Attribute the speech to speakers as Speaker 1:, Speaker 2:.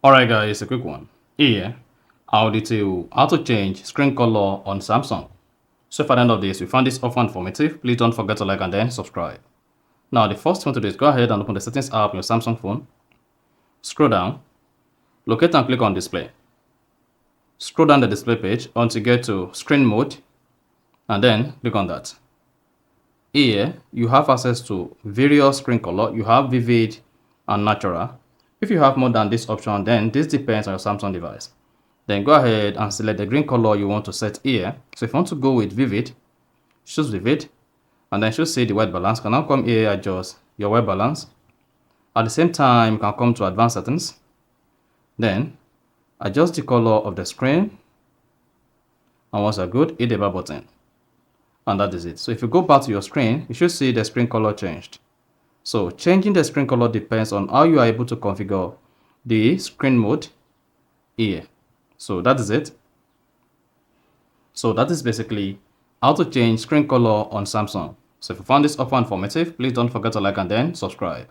Speaker 1: Alright guys, a quick one. Here, I'll detail how to change screen color on Samsung. So if at the end of this you found this offer informative, please don't forget to like and then subscribe. Now the first thing to do is go ahead and open the settings app on your Samsung phone. Scroll down, locate and click on display. Scroll down the display page until you get to screen mode and then click on that. Here, you have access to various screen color. You have vivid and natural. If you have more than this option, then this depends on your Samsung device. Then go ahead and select the green color you want to set here. So if you want to go with vivid, choose vivid, and then you should see the white balance. You can now come here, adjust your white balance. At the same time, you can come to advanced settings. Then adjust the color of the screen. And once you're good, hit the bar button. And that is it. So if you go back to your screen, you should see the screen color changed. So changing the screen color depends on how you are able to configure the screen mode here. So that is it. So that is basically how to change screen color on Samsung. So if you found this offer informative, please don't forget to like and then subscribe.